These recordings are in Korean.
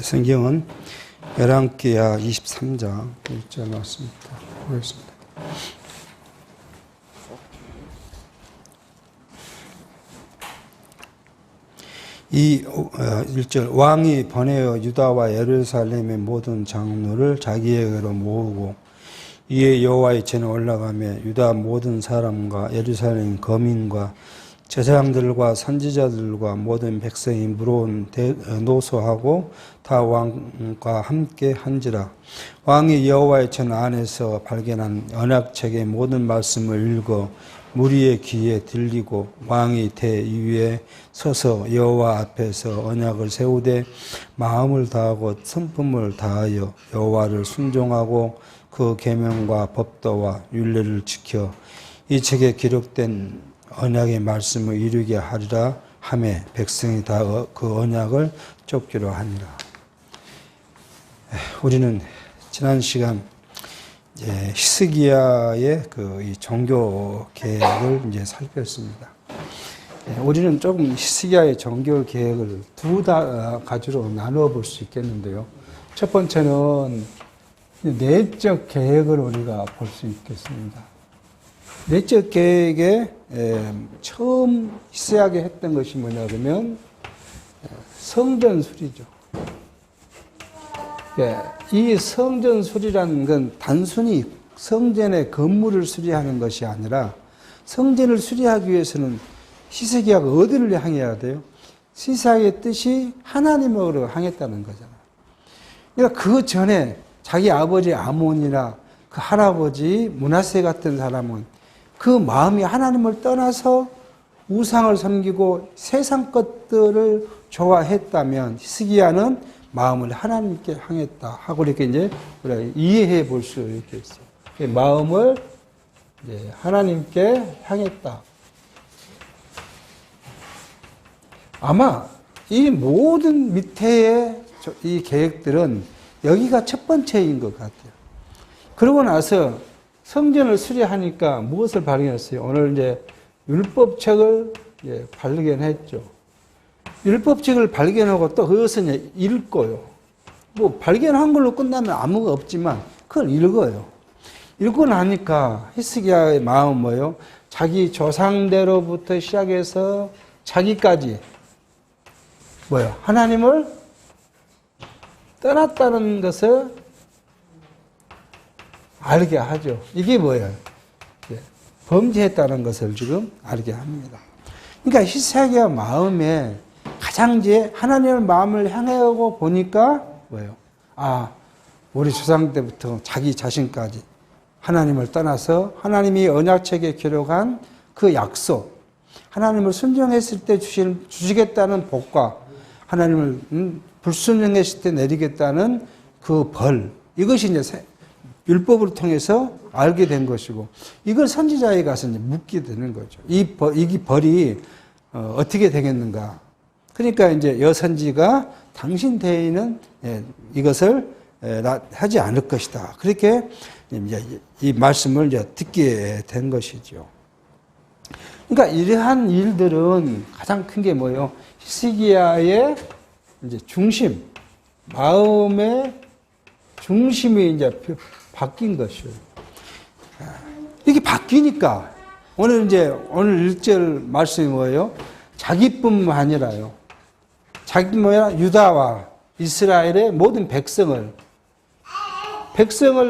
성경은 열왕기하 23장 1절 말씀입니다. 보겠습니다. 이 1절 왕이 번뇌하여 유다와 예루살렘의 모든 장로를 자기에게로 모으고 이에 여호와의 전에 올라가며 유다 모든 사람과 예루살렘 거민과 제사장들과 선지자들과 모든 백성이 물어온 노소하고 다 왕과 함께 한지라. 왕이 여호와의 전 안에서 발견한 언약책의 모든 말씀을 읽어 무리의 귀에 들리고 왕이 대 위에 서서 여호와 앞에서 언약을 세우되 마음을 다하고 성품을 다하여 여호와를 순종하고 그 계명과 법도와 율례를 지켜 이 책에 기록된 언약의 말씀을 이루게 하리라 하매 백성이 다 그 언약을 쫓기로 하니라. 우리는 지난 시간 히스기야의 이 종교 계획을 이제 살폈습니다. 우리는 조금 히스기야의 종교 계획을 두 가지로 나누어 볼 수 있겠는데요. 첫 번째는 내적 계획을 우리가 볼 수 있겠습니다. 내적 계획에 처음 시작하게 했던 것이 뭐냐 그러면 성전 수리죠. 이 성전 수리라는 건 단순히 성전의 건물을 수리하는 것이 아니라 성전을 수리하기 위해서는 히스기야가 어디를 향해야 돼요? 히스기야의 뜻이 하나님으로 향했다는 거잖아요. 그러니까 그 전에 자기 아버지 아몬이나 그 할아버지 므낫세 같은 사람은 그 마음이 하나님을 떠나서 우상을 섬기고 세상 것들을 좋아했다면 히스기야는 마음을 하나님께 향했다 하고 이렇게 이제 우리가 이해해 볼 수 있겠어요. 마음을 이제 하나님께 향했다. 아마 이 모든 밑에의 이 계획들은 여기가 첫 번째인 것 같아요. 그러고 나서 성전을 수리하니까 무엇을 발견했어요? 오늘 이제 율법책을 발견했죠. 율법책을 발견하고 또 그것은 읽고요. 뭐 발견한 걸로 끝나면 아무것도 없지만 그걸 읽어요. 읽고 나니까 히스기야의 마음은 뭐예요? 자기 조상대로부터 시작해서 자기까지 뭐예요? 하나님을 떠났다는 것을 알게 하죠. 이게 뭐예요? 범죄했다는 것을 지금 알게 합니다. 그러니까 히스기야 마음에 가장 이제 하나님의 마음을 향하고 보니까 뭐예요? 우리 조상 때부터 자기 자신까지 하나님을 떠나서 하나님이 언약책에 기록한 그 약속, 하나님을 순종했을 때 주시겠다는 복과 하나님을 불순종했을 때 내리겠다는 그 벌, 이것이 이제 율법을 통해서 알게 된 것이고, 이걸 선지자에 가서 이제 묻게 되는 거죠. 이 벌이 어떻게 되겠는가? 그러니까 이제 여선지가 당신 대의는 이것을 하지 않을 것이다. 그렇게 이제 이 말씀을 이제 듣게 된 것이죠. 그러니까 이러한 일들은 가장 큰 게 뭐예요? 히스기야의 이제 중심, 마음의 중심이 이제 바뀐 것이에요. 이게 바뀌니까 오늘 1절 말씀이 뭐예요? 자기뿐만 아니라요. 유다와 이스라엘의 모든 백성을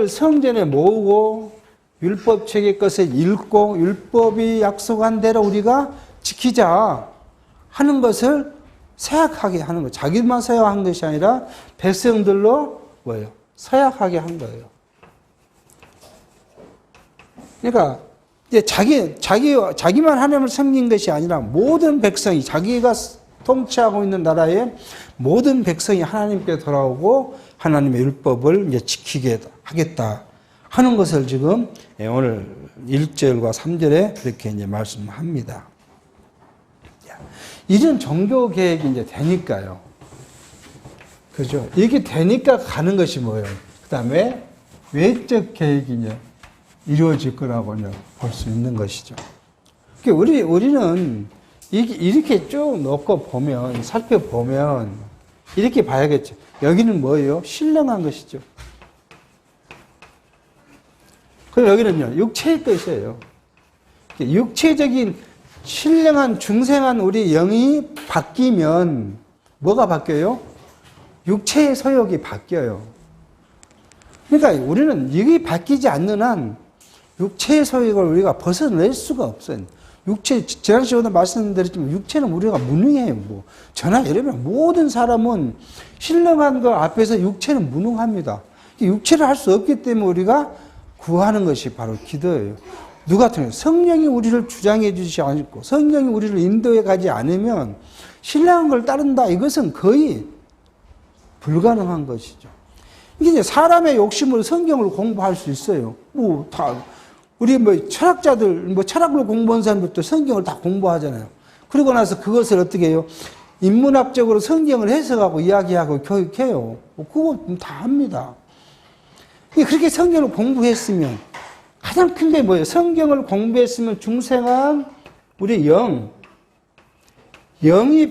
성전에 모으고 율법책의 것을 읽고 율법이 약속한 대로 우리가 지키자 하는 것을 서약하게 하는 거예요. 자기만 서약한 것이 아니라 백성들로 뭐예요? 서약하게 한 거예요. 그러니까 이제 자기만 하나님을 섬긴 것이 아니라 모든 백성이 자기가 통치하고 있는 나라의 모든 백성이 하나님께 돌아오고 하나님의 율법을 이제 지키게 하겠다 하는 것을 지금 오늘 1절과 3절에 그렇게 이제 말씀합니다. 이런 종교 계획이 이제 되니까요. 그죠? 이게 되니까 가는 것이 뭐예요? 그 다음에 외적 계획이 이제 이루어질 거라고 볼 수 있는 것이죠. 우리는 이렇게 쭉 놓고 보면, 살펴보면, 이렇게 봐야겠죠. 여기는 뭐예요? 신령한 것이죠. 그럼 여기는요, 육체의 것이에요. 육체적인 신령한 중생한 우리 영이 바뀌면 뭐가 바뀌어요? 육체의 소욕이 바뀌어요. 그러니까 우리는 이게 바뀌지 않는 한 육체의 소욕을 우리가 벗어낼 수가 없어요. 육체, 지난 시간에 말씀드렸지만 육체는 우리가 무능해요. 뭐. 저나 여러분 모든 사람은 신령한 것 앞에서 육체는 무능합니다. 육체를 할 수 없기 때문에 우리가 구하는 것이 바로 기도예요. 누가 같은 성령이 우리를 주장해 주시지 않고 성령이 우리를 인도해 가지 않으면 신령한 걸 따른다. 이것은 거의 불가능한 것이죠. 이게 이제 사람의 욕심으로 성경을 공부할 수 있어요. 뭐 다 우리 뭐 철학자들 뭐 철학을 공부한 사람들도 성경을 다 공부하잖아요. 그러고 나서 그것을 어떻게 해요? 인문학적으로 성경을 해석하고 이야기하고 교육해요. 그거 다 합니다. 그렇게 성경을 공부했으면 가장 큰 게 뭐예요? 성경을 공부했으면 중생한 우리 영이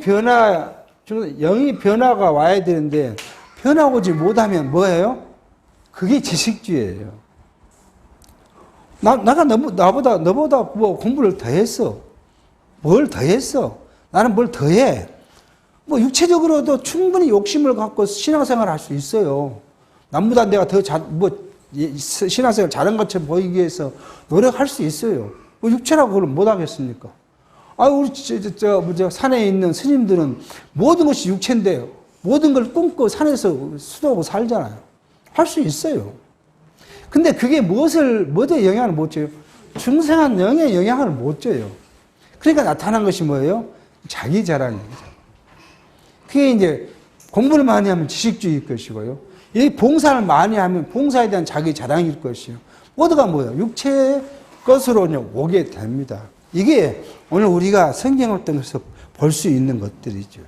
변화가 와야 되는데 변화 오지 못하면 뭐예요? 그게 지식주의예요. 너보다 뭐 공부를 더 했어. 뭘 더 했어? 나는 뭘 더 해? 뭐 육체적으로도 충분히 욕심을 갖고 신앙생활을 할 수 있어요. 남보다 내가 더 신앙생활 잘한 것처럼 보이기 위해서 노력할 수 있어요. 뭐 육체라고 그걸 못 하겠습니까? 우리 산에 있는 스님들은 모든 것이 육체인데요. 모든 걸 꿈꿔 산에서 수도하고 살잖아요. 할 수 있어요. 근데 그게 뭐에 영향을 못 줘요? 중생한 영에 영향을 못 줘요. 그러니까 나타난 것이 뭐예요? 자기 자랑이에요. 그게 이제 공부를 많이 하면 지식주의일 것이고요. 이 봉사를 많이 하면 봉사에 대한 자기 자랑일 것이요. 모두가 뭐예요? 육체의 것으로 오게 됩니다. 이게 오늘 우리가 성경을 통해서 볼 수 있는 것들이죠.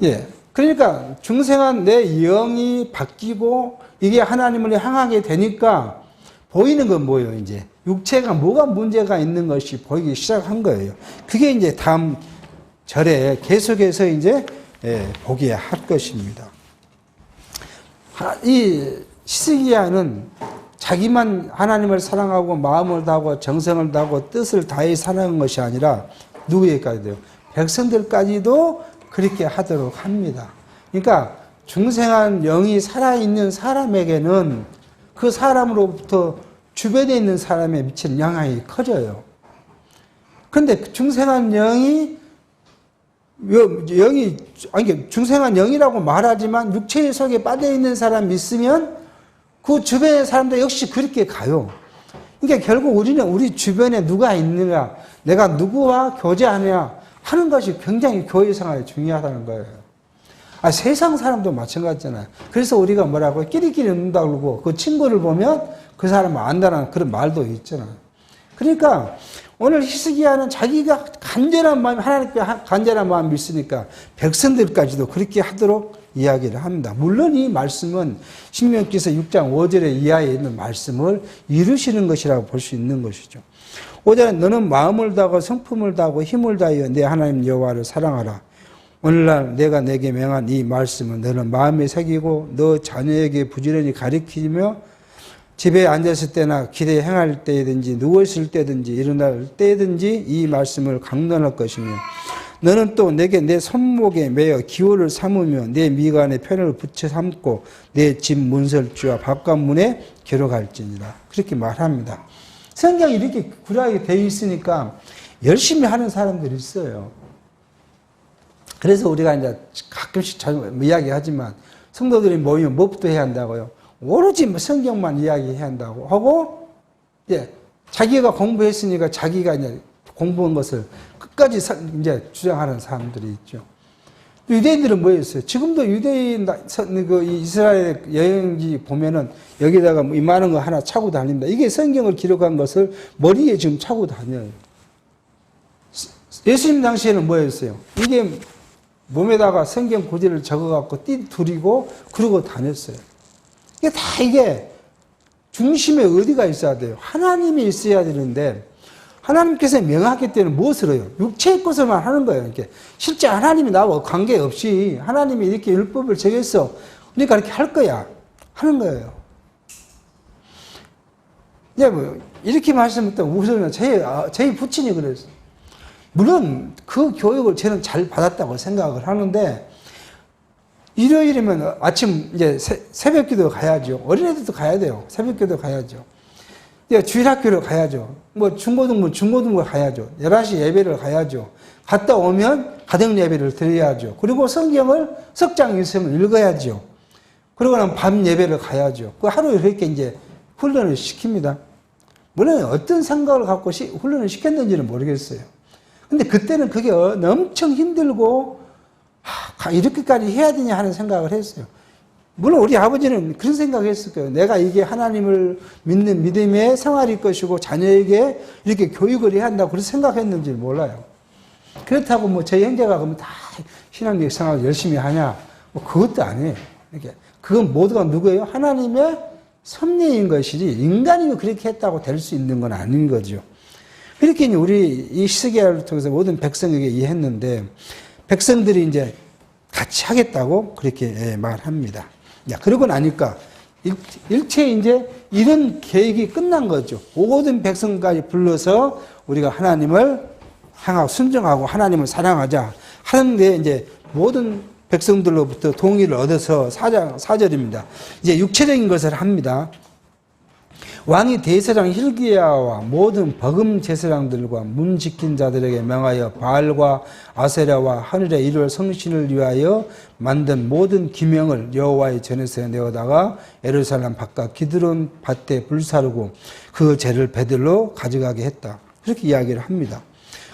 예. 그러니까 중생한 내 영이 바뀌고 이게 하나님을 향하게 되니까 보이는 건 뭐예요? 이제 육체가 뭐가 문제가 있는 것이 보이기 시작한 거예요. 그게 이제 다음 절에 계속해서 이제 보게 할 것입니다. 이 히스기야는 자기만 하나님을 사랑하고 마음을 다하고 정성을 다하고 뜻을 다해 사랑한 것이 아니라 누구에게까지도요? 백성들까지도 그렇게 하도록 합니다. 그러니까 중생한 영이 살아있는 사람에게는 그 사람으로부터 주변에 있는 사람에 미치는 영향이 커져요. 그런데 중생한 중생한 영이라고 말하지만 육체의 속에 빠져있는 사람이 있으면 그 주변의 사람도 역시 그렇게 가요. 그러니까 결국 우리는 우리 주변에 누가 있느냐, 내가 누구와 교제하느냐 하는 것이 굉장히 교회 생활에 중요하다는 거예요. 세상 사람도 마찬가지잖아요. 그래서 우리가 뭐라고 끼리끼리 논다고 그러고 그 친구를 보면 그 사람을 안다는 그런 말도 있잖아요. 그러니까 오늘 히스기야는 자기가 간절한 마음, 하나님께 간절한 마음이 있으니까 백성들까지도 그렇게 하도록 이야기를 합니다. 물론 이 말씀은 신명기서 6장 5절에 이하에 있는 말씀을 이루시는 것이라고 볼 수 있는 것이죠. 5절에 너는 마음을 다하고 성품을 다하고 힘을 다하여 내 하나님 여호와를 사랑하라. 오늘날 내가 내게 명한 이 말씀은 너는 마음에 새기고 너 자녀에게 부지런히 가르치며 집에 앉았을 때나 길에 행할 때든지 누워있을 때든지 일어날 때든지 이 말씀을 강론할 것이며 너는 또 내게 내 손목에 매어 기호를 삼으며 내 미간에 편을 붙여 삼고 내 집 문설주와 바깥문에 기록할지니라. 그렇게 말합니다. 성경이 이렇게 구약에 되어 있으니까 열심히 하는 사람들이 있어요. 그래서 우리가 이제 가끔씩 이야기하지만 성도들이 모이면 무엇부터 해야 한다고요? 오로지 성경만 이야기해야 한다고 하고, 자기가 공부했으니까 자기가 이제 공부한 것을 끝까지 이제 주장하는 사람들이 있죠. 유대인들은 뭐였어요? 지금도 유대인 그 이스라엘 여행지 보면은 여기다가 이만한 거 하나 차고 다닙니다. 이게 성경을 기록한 것을 머리에 지금 차고 다녀요. 예수님 당시에는 뭐였어요? 이게 몸에다가 성경 구절을 적어갖고 띠두리고 그러고 다녔어요. 이게 중심에 어디가 있어야 돼요? 하나님이 있어야 되는데 하나님께서 명하기 때문에 무엇을 해요? 육체의 것을만 하는 거예요. 이렇게 실제 하나님이 나와 관계없이 하나님이 이렇게 율법을 정했어. 그러니까 이렇게 할 거야. 하는 거예요. 이제 뭐 이렇게 말씀했던 우선은 저희 부친이 그랬어요. 물론 그 교육을 저는 잘 받았다고 생각을 하는데 일요일이면 아침 이제 새벽기도 가야죠. 어린애들도 가야 돼요. 새벽기도 가야죠. 주일학교를 가야죠. 뭐 중고등부 가야죠. 11시 예배를 가야죠. 갔다 오면 가정 예배를 드려야죠. 그리고 성경을 석장 있으면 읽어야죠. 그러고는 밤 예배를 가야죠. 그 하루에 그렇게 이제 훈련을 시킵니다. 물론 어떤 생각을 갖고 훈련을 시켰는지는 모르겠어요. 근데 그때는 그게 엄청 힘들고 이렇게까지 해야 되냐 하는 생각을 했어요. 물론 우리 아버지는 그런 생각을 했을 거예요. 내가 이게 하나님을 믿는 믿음의 생활일 것이고 자녀에게 이렇게 교육을 해야 한다고 그렇게 생각했는지 몰라요. 그렇다고 뭐 저희 형제가 그러면 다 신앙적 생활을 열심히 하냐? 뭐 그것도 아니에요. 이렇게 그건 모두가 누구예요? 하나님의 섭리인 것이지 인간이 그렇게 했다고 될 수 있는 건 아닌 거죠. 그렇게 우리 이 히스기야를 통해서 모든 백성에게 이해했는데 백성들이 이제 같이 하겠다고 그렇게 말합니다. 야, 그러고 나니까 일체 이제 이런 계획이 끝난 거죠. 모든 백성까지 불러서 우리가 하나님을 향하고 순종하고 하나님을 사랑하자 하는데 이제 모든 백성들로부터 동의를 얻어서 4절입니다. 이제 육체적인 것을 합니다. 왕이 대제사장 hil기야와 모든 버금 제사장들과 문 지킨 자들에게 명하여 바알과 아세라와 하늘의 일월 성신을 위하여 만든 모든 기명을 여호와의 전에서 내어다가 예루살렘 바깥 기드론 밭에 불사르고 그 재를 배들로 가져가게 했다. 그렇게 이야기를 합니다.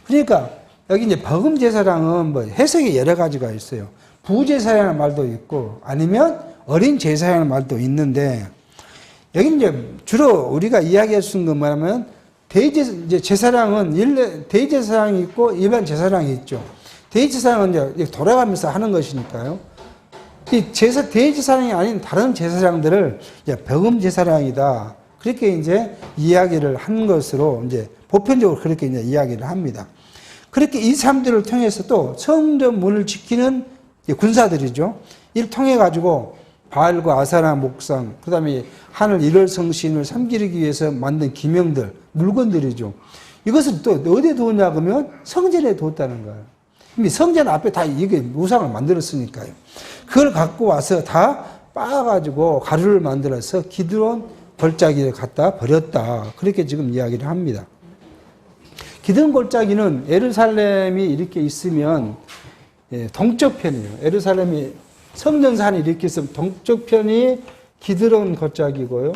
그러니까 여기 이제 버금 제사장은 뭐 해석이 여러 가지가 있어요. 부제사라는 말도 있고 아니면 어린 제사라는 말도 있는데 여기 이제 주로 우리가 이야기할 수 있는 건 뭐냐면 제사장은 대제사장이 있고 일반 제사장이 있죠. 대제사장은 이제 돌아가면서 하는 것이니까요. 이 대제사장이 아닌 다른 제사장들을 이제 버금 제사장이다. 그렇게 이제 이야기를 한 것으로 이제 보편적으로 그렇게 이제 이야기를 합니다. 그렇게 이 사람들을 통해서 또 성전 문을 지키는 군사들이죠. 이를 통해 가지고 바알과 아사라 목상, 그 다음에 하늘 일월 성신을 섬기기 위해서 만든 기명들, 물건들이죠. 이것을 또 어디에 두었냐 그러면 성전에 두었다는 거예요. 이미 성전 앞에 다 이게 우상을 만들었으니까요. 그걸 갖고 와서 다 빻아가지고 가루를 만들어서 기드론 골짜기에 갖다 버렸다. 그렇게 지금 이야기를 합니다. 기드론 골짜기는 예루살렘이 이렇게 있으면 동쪽 편이에요. 예루살렘이 성전산이 이렇게 있으면 동쪽 편이 기드론 골짜기고요.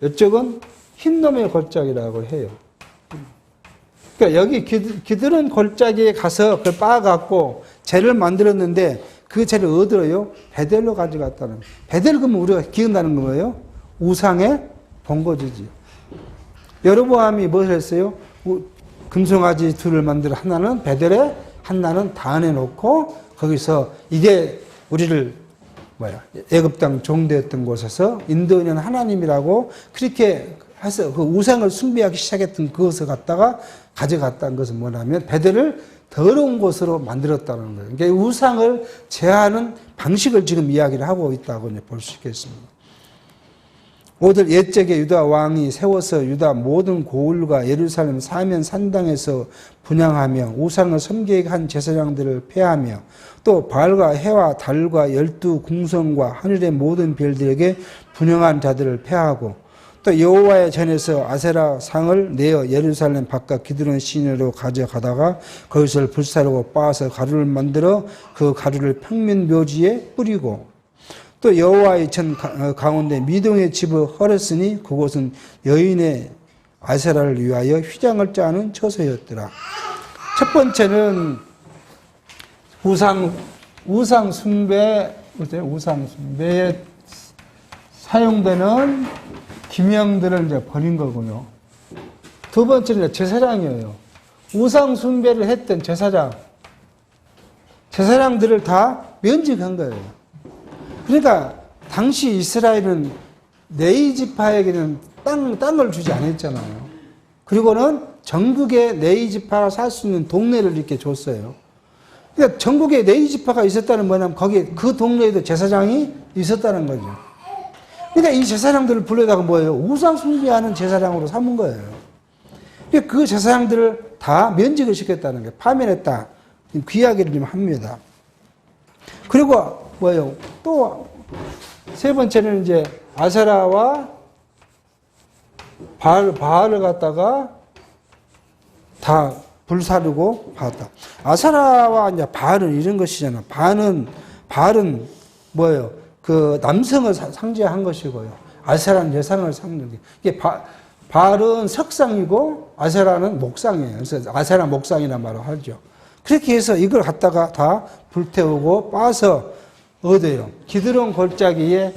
이쪽은 흰놈의 골짜기라고 해요. 그러니까 여기 기드론 골짜기에 가서 그걸 빻아갖고 재를 만들었는데 그 재를 어디로요? 베델로 가져갔다는 거예요. 베델 그러면 우리가 기억나는 거 뭐예요? 우상의 본거지지. 여로보암이 무엇을 했어요? 금송아지 둘을 만들어 하나는 베델에 하나는 다안에 놓고 거기서 이게 우리를 애굽 땅 종되었던 곳에서 인도인은 하나님이라고 그렇게 해서 그 우상을 숭배하기 시작했던 그것을 갖다가 가져갔다는 것은 뭐냐면 베델을 더러운 곳으로 만들었다는 거예요. 그러니까 우상을 제하는 방식을 지금 이야기를 하고 있다고 볼 수 있겠습니다. 오늘 옛적에 유다 왕이 세워서 유다 모든 고을과 예루살렘 사면 산당에서 분향하며 우상을 섬기게 한 제사장들을 폐하며 또 바알과 해와 달과 12궁성과 하늘의 모든 별들에게 분향한 자들을 폐하고 또 여호와의 전에서 아세라 상을 내어 예루살렘 바깥 기드론 시내로 가져가다가 거기서 불사르고 빻아서 가루를 만들어 그 가루를 평민 묘지에 뿌리고 또 여호와의 전 가운데 미동의 집을 헐었으니 그곳은 여인의 아세라를 위하여 휘장을 짜는 처소였더라. 첫 번째는 우상 숭배에 사용되는 기명들을 이제 버린 거고요. 두 번째는 제사장이에요. 우상 숭배를 했던 제사장들을 다 면직한 거예요. 그러니까 당시 이스라엘은 네이 지파에게는 땅을 주지 않았잖아요. 그리고는 전국에 네이 지파가 살 수 있는 동네를 이렇게 줬어요. 그러니까 전국에 네이 지파가 있었다는 뭐냐면 거기에 그 동네에도 제사장이 있었다는 거죠. 그러니까 이 제사장들을 불러다가 뭐예요? 우상 숭배하는 제사장으로 삼은 거예요. 그러니까 그 제사장들을 다 면직을 시켰다는 게 파면했다. 그 이야기를 좀 합니다. 그리고 뭐예요? 또 세 번째는 이제 아세라와 바알을 갖다가 다 불사르고 봤다. 아세라와 이제 바알은 이런 것이잖아. 바알은 뭐예요? 그 남성을 상징한 것이고요. 아세라는 여성을 상징한 게. 이게 바알은 석상이고 아세라는 목상이에요. 그래서 아세라 목상이란 말을 하죠. 그렇게 해서 이걸 갖다가 다 불태우고 빠서 어디에요? 기드론 골짜기에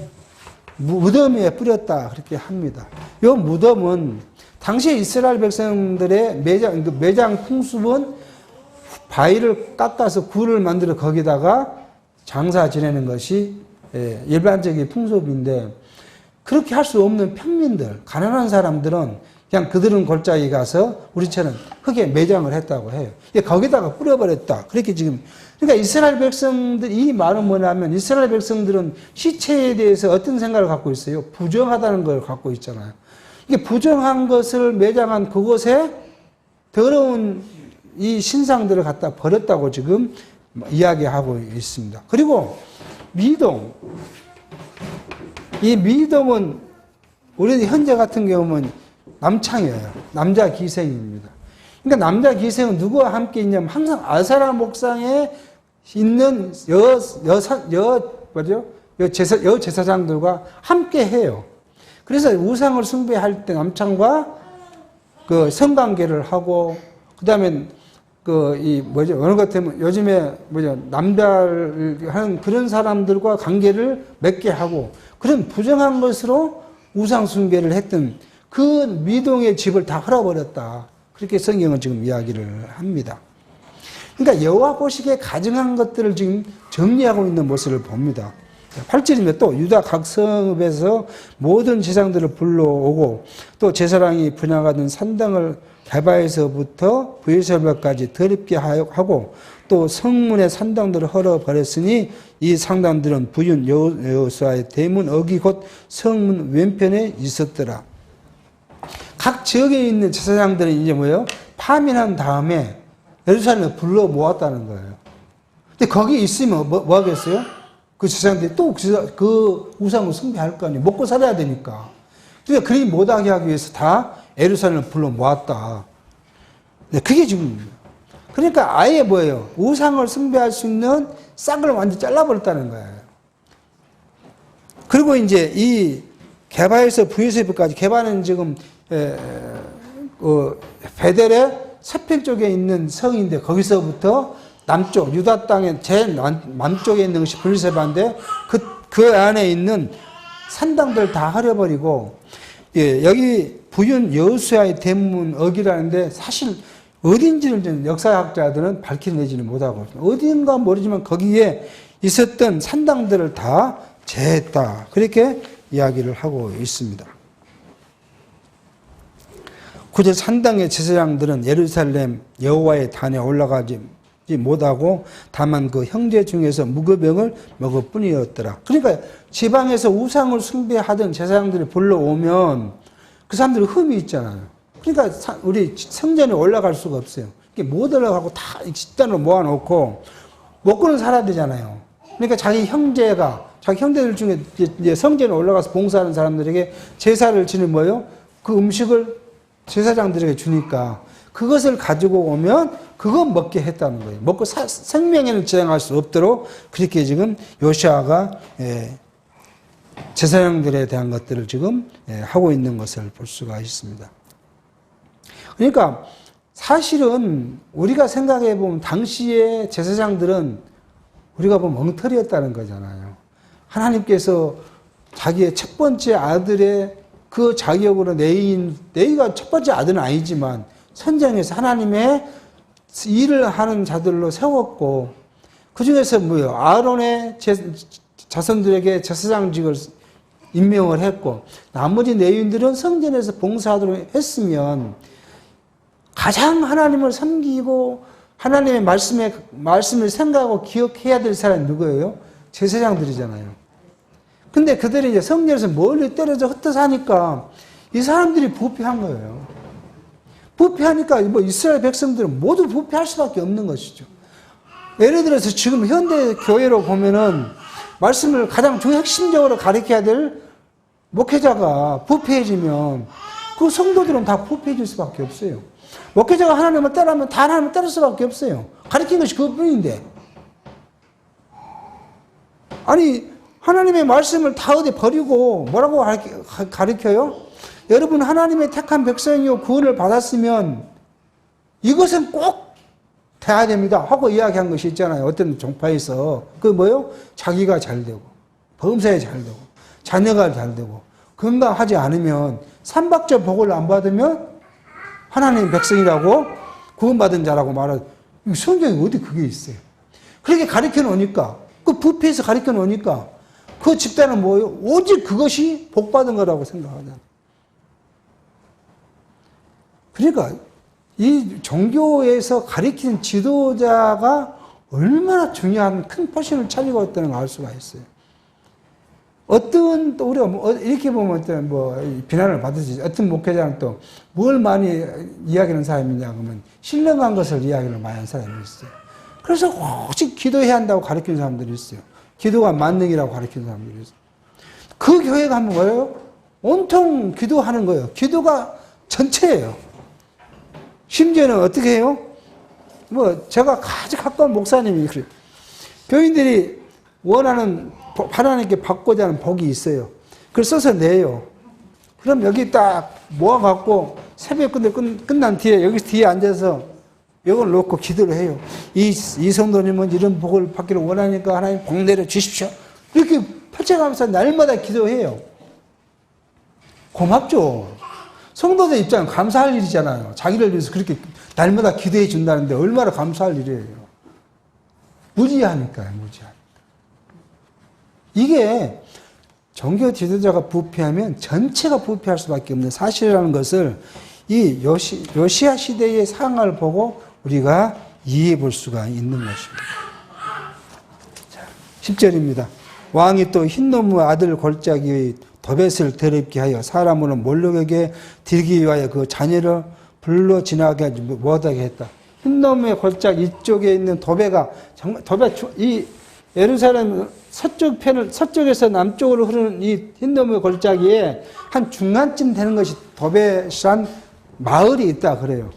무덤 위에 뿌렸다. 그렇게 합니다. 이 무덤은 당시 이스라엘 백성들의 매장 풍습은 바위를 깎아서 굴을 만들어 거기다가 장사 지내는 것이 일반적인 풍습인데 그렇게 할 수 없는 평민들, 가난한 사람들은 그냥 그들은 골짜기 가서 우리처럼 흙에 매장을 했다고 해요. 거기다가 뿌려버렸다. 그렇게 지금 그러니까 이스라엘 백성들 이 말은 뭐냐면 이스라엘 백성들은 시체에 대해서 어떤 생각을 갖고 있어요? 부정하다는 걸 갖고 있잖아요. 이게 부정한 것을 매장한 그곳에 더러운 이 신상들을 갖다 버렸다고 지금 이야기하고 있습니다. 그리고 미동. 이 미동은 우리 현재 같은 경우는 남창이에요. 남자 기생입니다. 그러니까 남자 기생은 누구와 함께 있냐면 항상 아세라 목상에 있는 여제사장들과 함께 해요. 그래서 우상을 숭배할 때 남창과 그 성관계를 하고, 그 다음에 어느 것 같으면 요즘에 남자를 하는 그런 사람들과 관계를 맺게 하고, 그런 부정한 것으로 우상 숭배를 했던 그 미동의 집을 다 헐어버렸다. 그렇게 성경은 지금 이야기를 합니다. 그러니까 여호와 보시기에 가증한 것들을 지금 정리하고 있는 모습을 봅니다. 8절이면 또 유다 각 성읍에서 모든 제사장들을 불러오고 또 제사장이 분양하던 산당을 개바에서부터 브에셀까지 더럽게 하고 또 성문의 산당들을 헐어버렸으니 이 산당들은 부윤 여호수아의 대문 어기 곧 성문 왼편에 있었더라. 각 지역에 있는 제사장들은 이제 뭐예요? 파면한 다음에 예루살렘에 불러 모았다는 거예요. 근데 거기 있으면 뭐 하겠어요? 그 제사장들이 또 그 우상을 숭배할 거 아니에요. 먹고 살아야 되니까. 그러니까 그리 못하게 하기 위해서 다 예루살렘을 불러 모았다. 그게 지금. 그러니까 아예 뭐예요? 우상을 숭배할 수 있는 싹을 완전히 잘라버렸다는 거예요. 그리고 이제 이 게바에서 브에셀까지, 게바는 지금 베델의 서편 쪽에 있는 성인데 거기서부터 남쪽 유다 땅의 제일 남쪽에 있는 것이 브에셀인데 그 안에 있는 산당들 다 헐어버리고, 여기 부윤 여호수아의 대문 어기라는데 사실 어딘지를 역사학자들은 밝혀내지는 못하고 어딘가 모르지만 거기에 있었던 산당들을 다 제했다. 그렇게 이야기를 하고 있습니다. 9절 산당의 제사장들은 예루살렘 여호와의 단에 올라가지 못하고 다만 그 형제 중에서 무교병을 먹을 뿐이었더라. 그러니까 지방에서 우상을 숭배하던 제사장들이 불러오면 그 사람들은 흠이 있잖아요. 그러니까 우리 성전에 올라갈 수가 없어요. 못 올라가고 다 집단으로 모아놓고 먹고는 살아야 되잖아요. 그러니까 자기 형제들 중에 이제 성전에 올라가서 봉사하는 사람들에게 제사를 지는 뭐예요? 그 음식을 제사장들에게 주니까 그것을 가지고 오면 그거 먹게 했다는 거예요. 먹고 생명에는 지장할 수 없도록 그렇게 지금 요시아가 제사장들에 대한 것들을 지금 하고 있는 것을 볼 수가 있습니다. 그러니까 사실은 우리가 생각해 보면 당시의 제사장들은 우리가 보면 엉터리였다는 거잖아요. 하나님께서 자기의 첫 번째 아들의 그 자격으로 네이가 첫 번째 아들은 아니지만 선정해서 하나님의 일을 하는 자들로 세웠고, 그 중에서 뭐예요? 아론의 자손들에게 제사장직을 임명을 했고, 나머지 레위인들은 성전에서 봉사하도록 했으면 가장 하나님을 섬기고 하나님의 말씀을 생각하고 기억해야 될 사람이 누구예요? 제사장들이잖아요. 근데 그들이 이제 성전에서 멀리 떨어져 흩어서 하니까 이 사람들이 부패한 거예요. 부패하니까 뭐 이스라엘 백성들은 모두 부패할 수밖에 없는 것이죠. 예를 들어서 지금 현대 교회로 보면은 말씀을 가장 핵심적으로 가르쳐야 될 목회자가 부패해지면 그 성도들은 다 부패해질 수밖에 없어요. 목회자가 하나님을 따르면 다 하나님을 따를 수밖에 없어요. 가르친 것이 그것뿐인데. 아니 하나님의 말씀을 다 어디 버리고 뭐라고 가르쳐요? 여러분 하나님의 택한 백성이요 구원을 받았으면 이것은 꼭 돼야 됩니다 하고 이야기한 것이 있잖아요. 어떤 종파에서 그 뭐요? 자기가 잘 되고 범사에 잘 되고 자녀가 잘 되고 건강하지 않으면 삼박자 복을 안 받으면 하나님의 백성이라고 구원받은 자라고 말하는 성경에 어디 그게 있어요. 그렇게 가르쳐 놓으니까 그 부패해서 가르쳐 놓으니까 그 집단은 뭐예요? 오직 그것이 복받은 거라고 생각하잖아요. 그러니까 이 종교에서 가르치는 지도자가 얼마나 중요한 큰 포션을 차지하고 있다는 걸 알 수가 있어요. 어떤 또 우리가 이렇게 보면 어떤 비난을 받으시 어떤 목회자는 또 뭘 많이 이야기하는 사람이냐 그러면 신령한 것을 이야기를 많이 하는 사람이 있어요. 그래서 오직 기도해야 한다고 가르치는 사람들이 있어요. 기도가 만능이라고 가르치는 사람들이 있어요. 그 교회가 하면 뭐예요? 온통 기도하는 거예요. 기도가 전체예요. 심지어는 어떻게 해요? 제가 아주 가까운 목사님이 그래요. 교인들이 원하는, 하나님께 받고자 하는 복이 있어요. 그걸 써서 내요. 그럼 여기 딱 모아갖고 새벽 끝난 뒤에 여기 뒤에 앉아서 이걸 놓고 기도를 해요. 이 성도님은 이런 복을 받기를 원하니까 하나님 복 내려 주십시오. 이렇게 펼쳐가면서 날마다 기도해요. 고맙죠. 성도들 입장은 감사할 일이잖아요. 자기를 위해서 그렇게 날마다 기도해 준다는데 얼마나 감사할 일이에요. 무지하니까요, 무지하니까. 이게 종교 지도자가 부패하면 전체가 부패할 수밖에 없는 사실이라는 것을 이 요시야 시대의 상황을 보고 우리가 이해해 볼 수가 있는 것입니다. 자, 10절입니다. 왕이 또 흰놈의 아들 골짜기의 도벳을 더럽게 하여 사람으로 몰록에게 들기 위하여 그 자녀를 불러 지나게 하지 못하게 했다. 흰놈의 골짜기 이쪽에 있는 도배가 정말 이 예루살렘 서쪽에서 남쪽으로 흐르는 이 흰놈의 골짜기에 한 중간쯤 되는 것이 도벳이란 마을이 있다 그래요.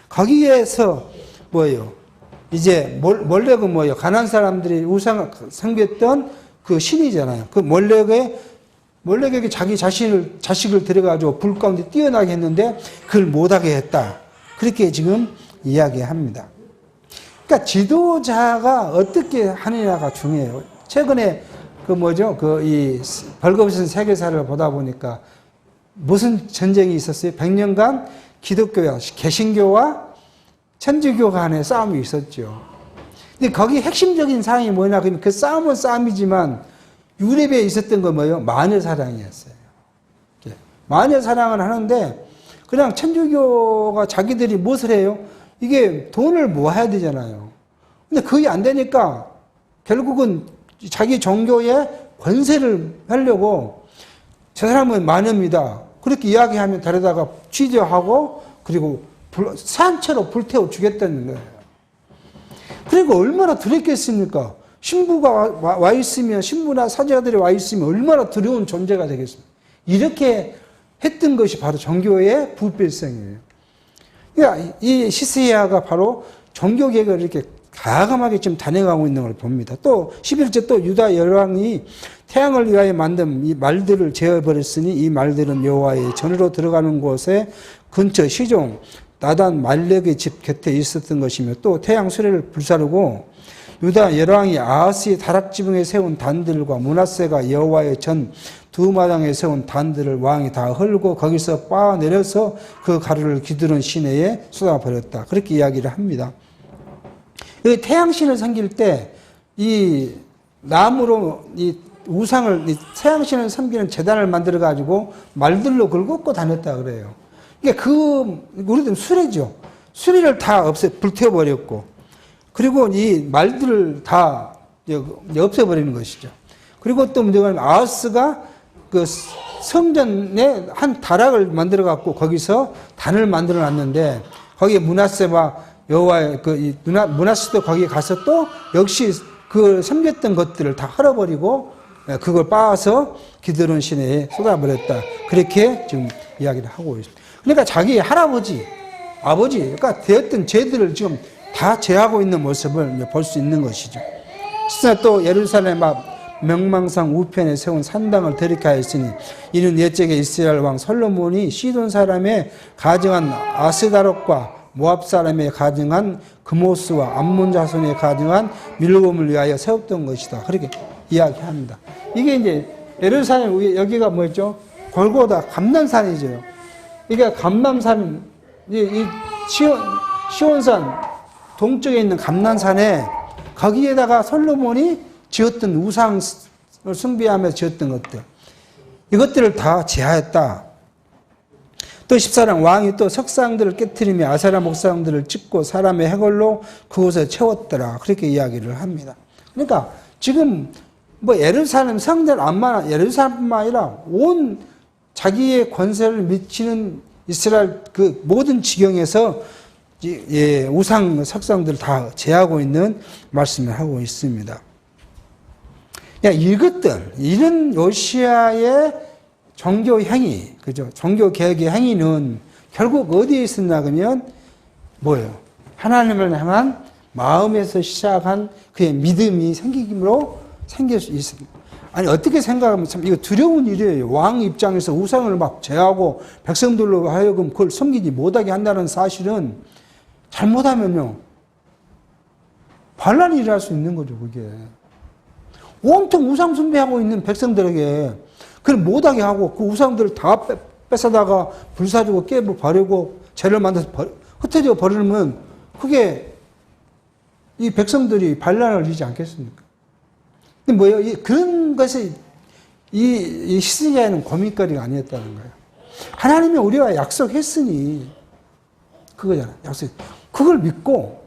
거기에서 뭐예요? 이제 몰렉은 뭐예요? 가나안 사람들이 우상을 섬겼던 그 신이잖아요. 그 몰렉에게 자기 자식을 데려가지고 불 가운데 뛰어나게 했는데 그걸 못하게 했다. 그렇게 지금 이야기합니다. 그러니까 지도자가 어떻게 하느냐가 중요해요. 최근에 이 벌거벗은 세계사를 보다 보니까 무슨 전쟁이 있었어요? 100년간 기독교와 개신교와 천주교 간의 싸움이 있었죠. 근데 거기 핵심적인 사항이 뭐냐? 그 싸움은 싸움이지만 유럽에 있었던 건 뭐예요? 마녀 사랑이었어요. 마녀 사랑을 하는데 그냥 천주교가 자기들이 무엇을 해요? 이게 돈을 모아야 되잖아요. 근데 그게 안 되니까 결국은 자기 종교의 권세를 하려고 저 사람은 마녀입니다. 그렇게 이야기하면 데려다가 취재하고 그리고 산채로 불태워 주겠다는 거예요. 그리고 얼마나 두렵겠습니까? 신부가 와 있으면, 신부나 사제들이 와 있으면 얼마나 두려운 존재가 되겠습니까? 이렇게 했던 것이 바로 종교의 부패성이에요. 그러니까 이 시스야가 바로 종교개혁을 이렇게 과감하게 지금 단행하고 있는 걸 봅니다. 또 11절 또 유다 열왕이 태양을 위하여 만든 이 말들을 제어버렸으니 이 말들은 여호와의 전으로 들어가는 곳에 근처 시종 나단 말렉의 집 곁에 있었던 것이며 또 태양 수레를 불사르고 유다 열왕이 아하스의 다락지붕에 세운 단들과 므낫세가 여호와의 전 두 마당에 세운 단들을 왕이 다 헐고 거기서 빻아 내려서 그 가루를 기드론 시내에 쏟아버렸다. 그렇게 이야기를 합니다. 이 태양신을 섬길 때 이 나무로 이 우상을 이 태양신을 섬기는 제단을 만들어 가지고 말들로 그걸 꽂고 다녔다 그래요. 이게 우리들 수레죠. 수리를 다 불태워버렸고, 그리고 이 말들을 다 없애버리는 것이죠. 그리고 또 문제가 아하스가 그 성전에 한 다락을 만들어 갖고 거기서 단을 만들어 놨는데, 거기에 므낫세와 여호와의 므낫세도 거기에 가서 또 역시 그 섬겼던 것들을 다 헐어버리고 그걸 빻아서 기드론 시내에 쏟아버렸다. 그렇게 지금 이야기를 하고 있습니다. 그러니까 자기 할아버지, 아버지, 그러니까 되었던 죄들을 지금 다 제하고 있는 모습을 볼 수 있는 것이죠. 실제 또 예루살렘 앞 명망상 우편에 세운 산당을 들이하였으니 이는 옛적에 이스라엘 왕 솔로몬이 시돈 사람의 가증한 아스다롯과 모압 사람의 가증한 그모스와 암몬 자손의 가증한 밀곰을 위하여 세웠던 것이다. 그렇게 이야기합니다. 이게 이제 예루살렘 여기가 뭐였죠? 골고다 감난산이죠. 이게 감난산, 이 시온산 동쪽에 있는 감난산에 거기에다가 솔로몬이 지었던 우상을 숭배하며 지었던 것들, 이것들을 다 제하였다. 또 14장 왕이 또 석상들을 깨트리며 아세라 목상들을 찍고 사람의 해골로 그곳에 채웠더라. 그렇게 이야기를 합니다. 그러니까 지금 뭐 예루살렘 성전 안만 예루살렘뿐만 아니라 온 자기의 권세를 미치는 이스라엘 그 모든 지경에서 우상 석상들을 다 제하고 있는 말씀을 하고 있습니다. 이것들, 이런 요시야의 종교 행위, 그죠? 종교 개혁의 행위는 결국 어디에 있었나 그러면 뭐예요? 하나님을 향한 마음에서 시작한 그의 믿음이 생기므로 생길 수 있습니다. 아니, 어떻게 생각하면 참 이거 두려운 일이에요. 왕 입장에서 우상을 막 제하고 백성들로 하여금 그걸 섬기지 못하게 한다는 사실은 잘못하면요, 반란이 일어날 수 있는 거죠, 그게. 온통 우상 숭배하고 있는 백성들에게 그걸 못하게 하고 그 우상들을 다 뺏어다가 불사주고 깨버리고 죄를 만들어서 흩어져 버리면 그게 이 백성들이 반란을 일지 않겠습니까? 근데 뭐예요? 그런 것이 이 히스기야에는 고민거리가 아니었다는 거예요. 하나님이 우리와 약속했으니 그거잖아요. 약속. 그걸 믿고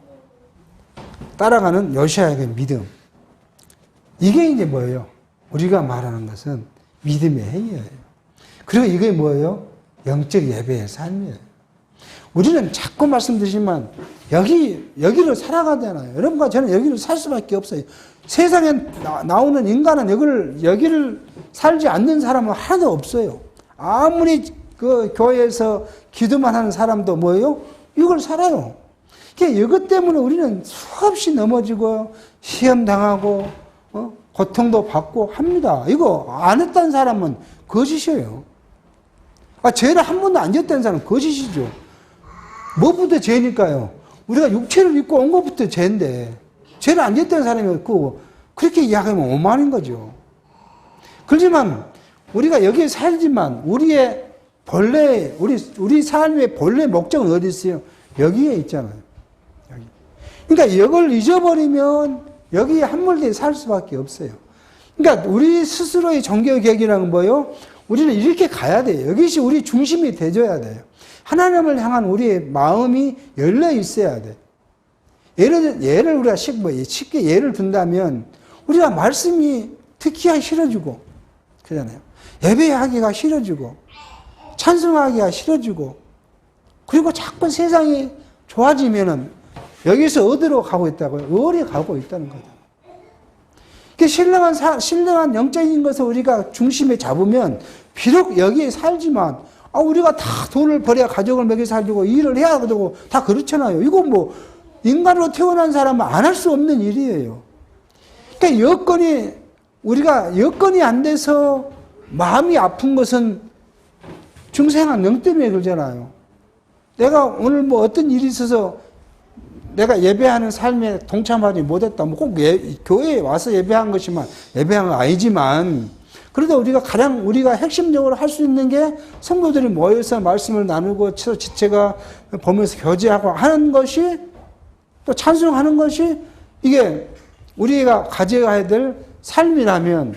따라가는 요시야의 믿음. 이게 이제 뭐예요? 우리가 말하는 것은 믿음의 행위예요. 그리고 이게 뭐예요? 영적 예배의 삶이에요. 우리는 자꾸 말씀드리지만 여기로 살아가잖아요. 여러분과 저는 여기로 살 수밖에 없어요. 세상에 나오는 인간은 여기를 살지 않는 사람은 하나도 없어요. 아무리 그 교회에서 기도만 하는 사람도 뭐예요? 이걸 살아요. 그러니까 이것 때문에 우리는 수없이 넘어지고 시험 당하고 고통도 받고 합니다. 이거 안 했다는 사람은 거짓이에요. 죄를 한 번도 안 지었다는 사람은 거짓이죠. 뭐부터 죄니까요? 우리가 육체를 입고 온 것부터 죄인데 죄를 안 지었다는 사람이 없고 그렇게 이야기하면 오만인 거죠. 그렇지만 우리가 여기에 살지만 우리의 본래 우리 삶의 본래 목적은 어디 있어요? 여기에 있잖아요. 여기. 그러니까 이걸 잊어버리면 여기에 함몰되어 살 수밖에 없어요. 그러니까 우리 스스로의 종교개혁이라는 뭐예요? 우리는 이렇게 가야 돼요. 이것이 우리 중심이 되줘야 돼요. 하나님을 향한 우리의 마음이 열려 있어야 돼. 예를 우리가 쉽게 예를 든다면 우리가 말씀이 듣기가 싫어지고 그러잖아요. 예배하기가 싫어지고 찬송하기가 싫어지고 그리고 자꾸 세상이 좋아지면은 여기서 어디로 가고 있다고요? 어디에 가고 있다는 거죠. 신령한 영적인 것을 우리가 중심에 잡으면 비록 여기에 살지만 우리가 다 돈을 벌여야 가족을 먹여 살고 일을 해야 되고 다 그렇잖아요. 이거 뭐 인간으로 태어난 사람은 안 할 수 없는 일이에요. 그러니까 여건이 안 돼서 마음이 아픈 것은 중생한 영 때문에 그러잖아요. 내가 오늘 뭐 어떤 일이 있어서 내가 예배하는 삶에 동참하지 못했다. 꼭 교회에 와서 예배한 것이만 예배한 건 아니지만 그래도 우리가 핵심적으로 할 수 있는 게 성도들이 모여서 말씀을 나누고 지체가 보면서 교제하고 하는 것이 또 찬송하는 것이 이게 우리가 가져가야 될 삶이라면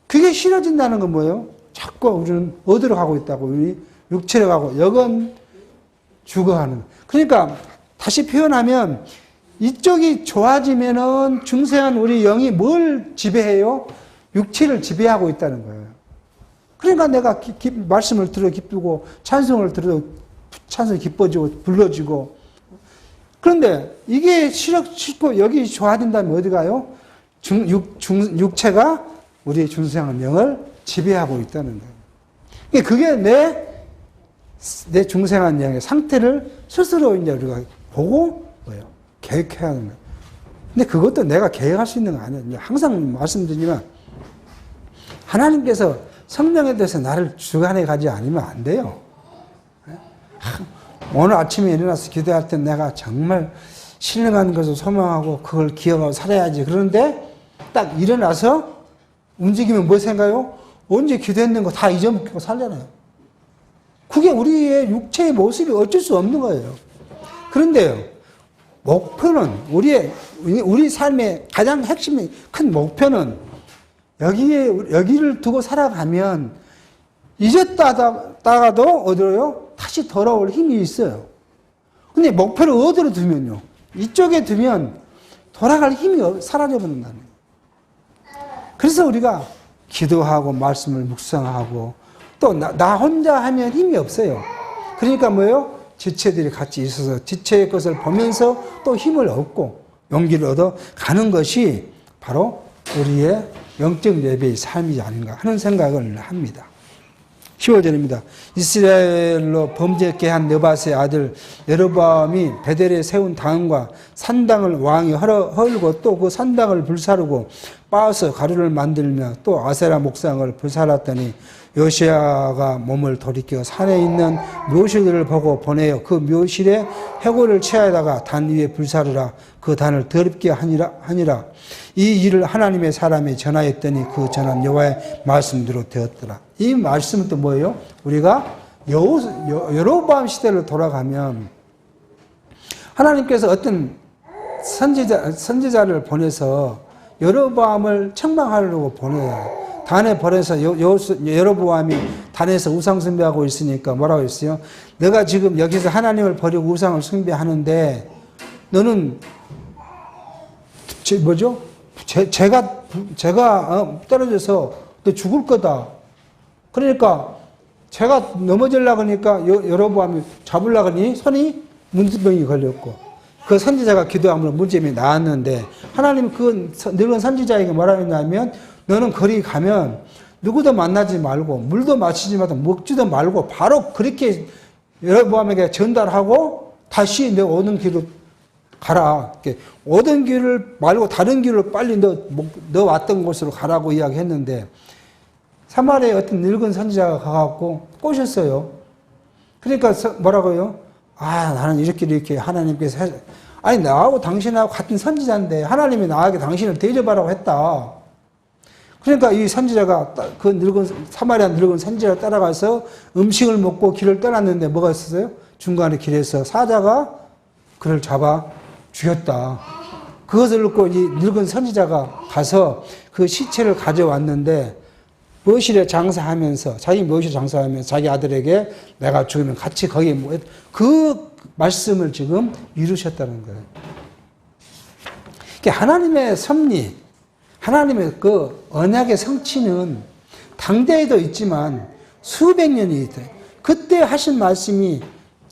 그게 싫어진다는 건 뭐예요? 자꾸 우리는 어디로 가고 있다고 우리 육체로 가고 여건 죽어가는. 그러니까 다시 표현하면 이쪽이 좋아지면은 중생한 우리 영이 뭘 지배해요? 육체를 지배하고 있다는 거예요. 그러니까 내가 말씀을 들어 기쁘고 찬송을 들어 찬송이 기뻐지고 불러지고. 그런데 이게 싫고 여기 좋아진다면 어디 가요? 육체가 우리 중생한 영을 지배하고 있다는 거예요. 그게 내 중생한 영의 상태를 스스로 이제 우리가 보고 뭐예요? 계획해야 하는 거예요. 근데 그것도 내가 계획할 수 있는 거 아니에요. 항상 말씀드리지만 하나님께서 성령에 대해서 나를 주관해 가지 않으면 안 돼요. 오늘 아침에 일어나서 기도할 때 내가 정말 신령한 것을 소망하고 그걸 기억하고 살아야지. 그런데 딱 일어나서 움직이면 뭐 생각해요? 언제 기도했는 거 다 잊어먹고 살잖아요. 그게 우리의 육체의 모습이 어쩔 수 없는 거예요. 그런데요, 목표는 우리 삶의 가장 핵심의 큰 목표는 여기를 두고 살아가면 잊었다가도 어디로요? 다시 돌아올 힘이 있어요. 근데 목표를 어디로 두면요? 이쪽에 두면 돌아갈 힘이 사라져버린다는 거예요. 그래서 우리가 기도하고 말씀을 묵상하고 또 나 혼자 하면 힘이 없어요. 그러니까 뭐예요? 지체들이 같이 있어서 지체의 것을 보면서 또 힘을 얻고 용기를 얻어 가는 것이 바로 우리의 영적 예배의 삶이지 아닌가 하는 생각을 합니다. 15절입니다. 이스라엘로 범죄케 한 느밧의 아들 여로보암이 베델에 세운 당과 산당을 왕이 헐고 또 그 산당을 불사르고 빻아서 가루를 만들며 또 아세라 목상을 불살랐더니 요시야가 몸을 돌이켜 산에 있는 묘실들을 보고 보내어 그 묘실에 해골을 채에다가 단 위에 불사르라 그 단을 더럽게 하니라. 이 일을 하나님의 사람이 전하였더니 그 전한 여호와의 말씀대로 되었더라. 이 말씀은 또 뭐예요? 우리가 여로보암 시대로 돌아가면 하나님께서 어떤 선지자를 보내서 여로보암을 책망하려고 보내요. 단에 보내서 여로보암이 단에서 우상 숭배하고 있으니까 뭐라고 했어요? 내가 지금 여기서 하나님을 버리고 우상을 숭배하는데 너는 제가 떨어져서 너 죽을 거다. 그러니까 제가 넘어지려고 하니까 여로보암이 잡으려고 하니 손이 문제병이 걸렸고 그 선지자가 기도함으로 문제점이 나왔는데 하나님 그 늙은 선지자에게 뭐라 했냐면 너는 거리 가면 누구도 만나지 말고 물도 마시지 말고 먹지도 말고 바로 그렇게 여로보암에게 전달하고 다시 너 오는 길로 가라. 오던 길을 말고 다른 길로 빨리 너 왔던 곳으로 가라고 이야기했는데 사마리아에 어떤 늙은 선지자가 가갖고 꼬셨어요. 그러니까 뭐라고요? 나는 이렇게 하나님께서 아니 나하고 당신하고 같은 선지자인데 하나님이 나에게 당신을 대접하라고 했다. 그러니까 이 선지자가 그 사마리아 늙은 선지자를 따라가서 음식을 먹고 길을 떠났는데 뭐가 있었어요? 중간에 길에서 사자가 그를 잡아 죽였다. 그것을 놓고 이 늙은 선지자가 가서 그 시체를 가져왔는데 묘실에 장사하면서 자기 아들에게 내가 죽으면 같이 거기에 그 말씀을 지금 이루셨다는 거예요. 하나님의 섭리, 하나님의 그 언약의 성취는 당대에도 있지만 수백 년이 있어요. 그때 하신 말씀이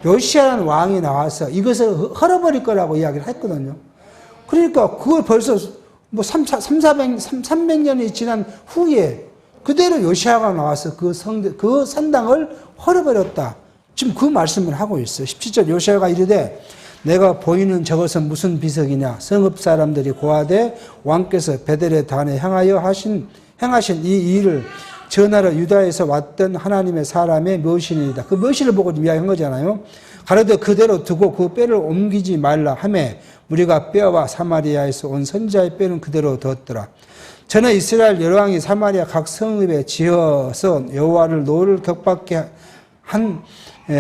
요시야라는 왕이 나와서 이것을 헐어버릴 거라고 이야기를 했거든요. 그러니까 그걸 벌써 300년이 지난 후에 그대로 요시야가 나와서 그 산당을 헐어버렸다. 지금 그 말씀을 하고 있어요. 17절 요시야가 이르되 내가 보이는 저것은 무슨 비석이냐. 성읍 사람들이 고하되 왕께서 베델의 단에 행하신 이 일을 전하러 유다에서 왔던 하나님의 사람의 묘실이다. 그 묘실을 보고 이야기한 거잖아요. 가로되 그대로 두고 그 뼈를 옮기지 말라 하매 우리가 뼈와 사마리아에서 온 선지자의 뼈는 그대로 뒀더라. 전에 이스라엘 여러 왕이 사마리아 각 성읍에 지어서 여호와를 노를 격받게 한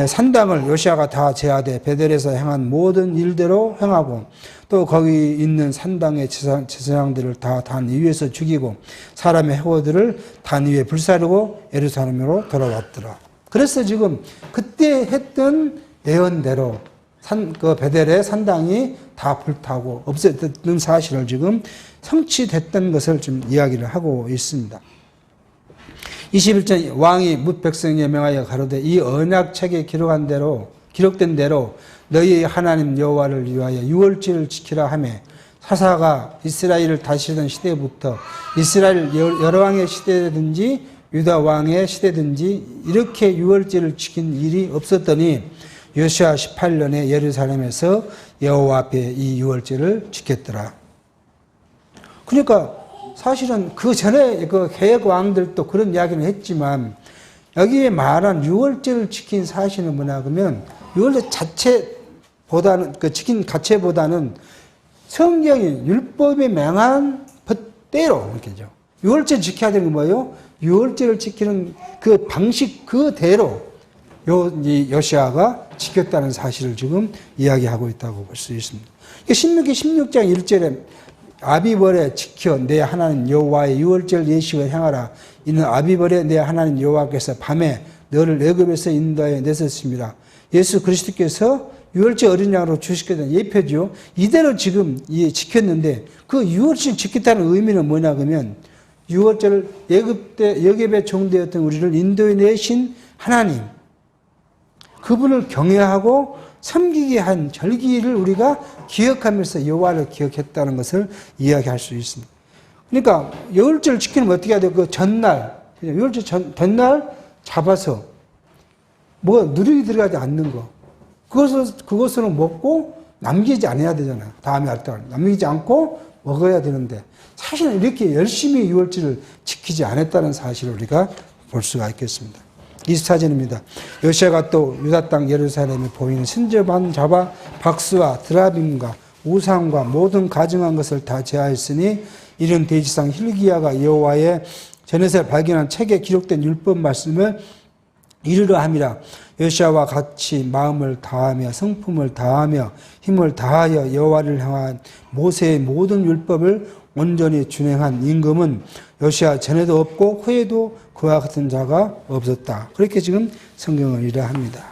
산당을 요시야가 다 제하되 베델에서 행한 모든 일대로 행하고 또 거기 있는 산당의 제사장들을 다 단 위에서 죽이고 사람의 해고들을 단 위에 불사르고 예루살렘으로 돌아왔더라. 그래서 지금 그때 했던 예언대로 그 베델의 산당이 다 불타고 없어졌던 사실을 지금 성취됐던 것을 지금 이야기를 하고 있습니다. 21절 왕이 뭇 백성에 명하여 가로되 이 언약책에 기록된 대로 너희 하나님 여호와를 위하여 유월절을 지키라 하며 사사가 이스라엘을 다스리던 시대부터 이스라엘 여러 왕의 시대든지 유다 왕의 시대든지 이렇게 유월절을 지킨 일이 없었더니 요시아 18년에 예루살렘에서 여호와 앞에 이 유월절을 지켰더라. 그러니까 사실은 그 전에 그 개혁 왕들도 그런 이야기는 했지만 여기에 말한 유월절을 지킨 사실은 뭐냐 그러면 유월절 자체보다는 그 지킨 가체보다는 성경이 율법에 명한 법대로 이렇게죠. 유월절 지켜야 되는 건 뭐예요? 유월절을 지키는 그 방식 그대로 요시아가 지켰다는 사실을 지금 이야기하고 있다고 볼 수 있습니다. 신명기 16장 1절에 아비벌에 지켜 내 하나님 여호와의 유월절 예식을 행하라. 이는 아비벌에 내 하나님 여호와께서 밤에 너를 애굽에서 인도하여 내셨습니다. 예수 그리스도께서 유월절 어린 양으로 주시게 예표죠. 이대로 지금 지켰는데 그 유월절 지켰다는 의미는 뭐냐 그러면 유월절을 애굽의 종되었던 우리를 인도해 내신 하나님 그분을 경외하고 섬기게 한 절기를 우리가 기억하면서 여호와를 기억했다는 것을 이야기할 수 있습니다. 그러니까 유월절을 지키면 어떻게 해야 돼요? 그 전날 유월절 전날 잡아서 뭐 누룩이 들어가지 않는 거 그것으로 먹고 남기지 않아야 되잖아요. 다음에 할 때 남기지 않고 먹어야 되는데 사실은 이렇게 열심히 유월절을 지키지 않았다는 사실을 우리가 볼 수가 있겠습니다. 24절입니다. 요시아가 또 유다 땅 예루살렘에 보이는 신접한 잡아 박수와 드라빔과 우상과 모든 가증한 것을 다 제하였으니 이런 대지상 hil기야가 여호와의 전에서 발견한 책에 기록된 율법 말씀을 이르려 함이라. 요시아와 같이 마음을 다하며 성품을 다하며 힘을 다하여 여호와를 향한 모세의 모든 율법을 온전히 준행한 임금은 요시아 전에도 없고 후에도 그와 같은 자가 없었다. 그렇게 지금 성경은 이러합니다.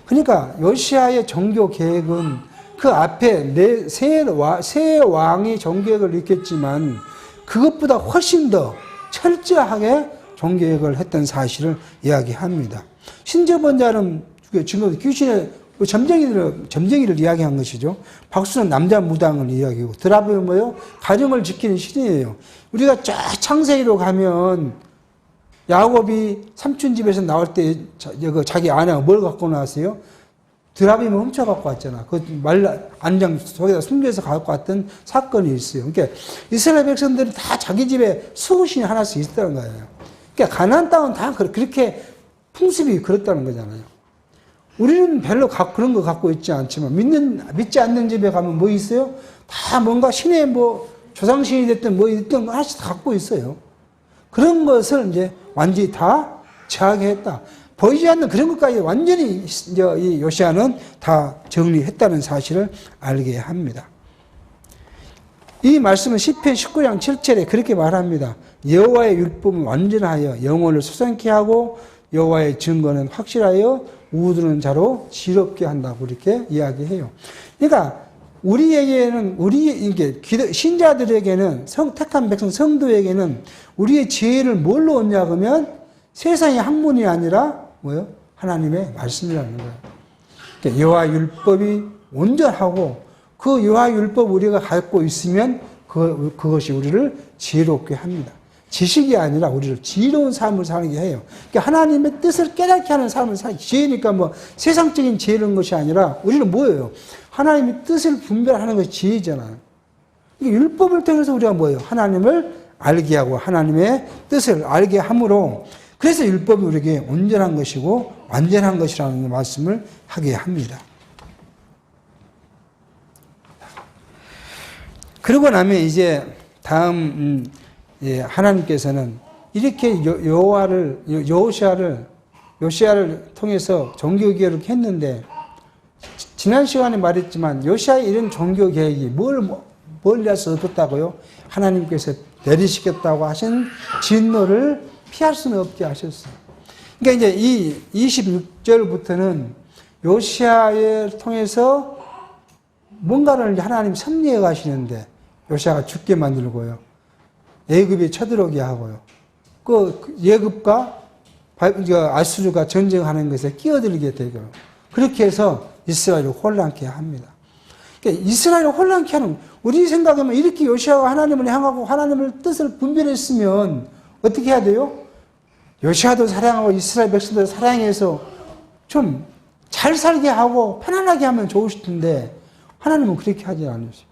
그러니까 요시아의 종교 계획은 그 앞에 새 왕이 종교계획을 일으켰지만 그것보다 훨씬 더 철저하게 종교계획을 했던 사실을 이야기합니다. 신접원자는 지금 귀신의 점쟁이를 이야기한 것이죠. 박수는 남자 무당을 이야기하고 드라빔은 뭐예요? 가정을 지키는 신이에요. 우리가 쫙 창세기로 가면 야곱이 삼촌 집에서 나올 때 자기 아내가 뭘 갖고 나왔어요? 드라빔을 훔쳐 갖고 왔잖아. 그 안장 속에다 숨겨서 갖고 왔던 사건이 있어요. 그러니까 이스라엘 백성들은 다 자기 집에 수호신이 하나씩 있었다는 거예요. 그러니까 가나안 땅은 다 그렇게 풍습이 그렇다는 거잖아요. 우리는 별로 그런 거 갖고 있지 않지만 믿지 않는 집에 가면 뭐 있어요? 다 뭔가 신의 조상신이 됐든 뭐 있든 하나씩 다 갖고 있어요. 그런 것을 이제 완전히 다 제하게 했다. 보이지 않는 그런 것까지 완전히 이 요시아는 다 정리했다는 사실을 알게 합니다. 이 말씀은 시편 19장 7절에 그렇게 말합니다. 여호와의 율법은 완전하여 영혼을 소생케 하고 여호와의 증거는 확실하여 우두는 자로 지럽게 한다고 이렇게 이야기해요. 그러니까 우리에게는 신자들에게는 택한 백성 성도에게는 우리의 지혜를 뭘로 얻냐 그러면 세상의 학문이 아니라 뭐요? 하나님의 말씀이라는 거예요. 그러니까 여호와 율법이 온전하고 그 여호와 율법 우리가 갖고 있으면 그것이 우리를 지혜롭게 합니다. 지식이 아니라 우리를 지혜로운 삶을 살게 해요. 그러니까 하나님의 뜻을 깨닫게 하는 삶을 살게. 지혜니까 세상적인 지혜로운 것이 아니라 우리는 뭐예요? 하나님의 뜻을 분별하는 것이 지혜잖아요. 그러니까 율법을 통해서 우리가 뭐예요? 하나님을 알게 하고 하나님의 뜻을 알게 함으로 그래서 율법이 우리에게 온전한 것이고 완전한 것이라는 말씀을 하게 합니다. 그러고 나면 이제 다음 하나님께서는 이렇게 요시아를 통해서 종교개혁을 했는데 지난 시간에 말했지만 요시아의 이런 종교개혁이 뭘 위해서 얻었다고요? 하나님께서 내리시겠다고 하신 진노를 피할 수는 없게 하셨어요. 그러니까 이제 이 26절부터는 요시아를 통해서 뭔가를 하나님 섭리해 가시는데 요시아가 죽게 만들고요. 애굽이 쳐들어오게 하고요. 그 애굽과 아수르가 전쟁하는 것에 끼어들게 되고 그렇게 해서 이스라엘을 혼란케 합니다. 그러니까 이스라엘을 혼란케 하는 우리 생각에는 이렇게 요시아가 하나님을 향하고 하나님의 뜻을 분별했으면 어떻게 해야 돼요? 요시아도 사랑하고 이스라엘 백성도 사랑해서 좀 잘 살게 하고 편안하게 하면 좋으실 텐데 하나님은 그렇게 하지 않으세요.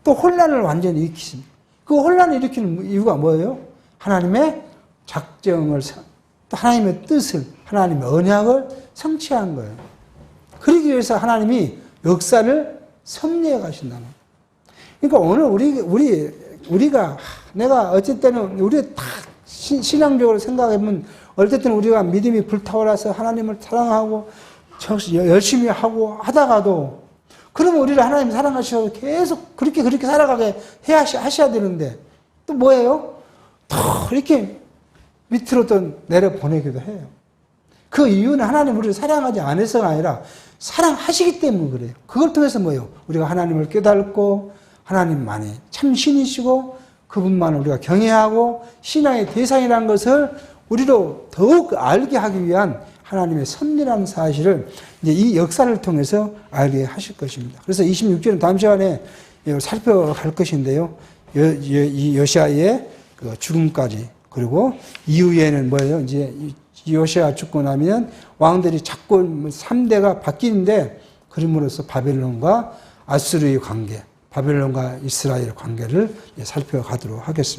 또 혼란을 완전히 일으키십니다. 그 혼란을 일으키는 이유가 뭐예요? 하나님의 작정을, 또 하나님의 뜻을, 하나님의 언약을 성취한 거예요. 그러기 위해서 하나님이 역사를 섭리해 가신다는 거예요. 그러니까 오늘 우리가 내가 어쩔 때는 우리 다 신앙적으로 생각해보면 어떨 때는 우리가 믿음이 불타올라서 하나님을 사랑하고 열심히 하고 하다가도 그러면 우리를 하나님 사랑하셔서 계속 그렇게 살아가게 하셔야 되는데 또 뭐예요? 더 이렇게 밑으로 또 내려보내기도 해요. 그 이유는 하나님 우리를 사랑하지 않아서가 아니라 사랑하시기 때문에 그래요. 그걸 통해서 뭐예요? 우리가 하나님을 깨닫고 하나님만이 참 신이시고 그분만을 우리가 경외하고 신앙의 대상이라는 것을 우리로 더욱 알게 하기 위한 하나님의 섭리라는 사실을 이제 이 역사를 통해서 알게 하실 것입니다. 그래서 26절은 다음 시간에 살펴갈 것인데요. 이 요시아의 죽음까지 그리고 이후에는 뭐예요? 이제 요시아 죽고 나면 왕들이 자꾸 3대가 바뀌는데 그림으로써 바벨론과 아수르의 관계, 바벨론과 이스라엘 관계를 살펴가도록 하겠습니다.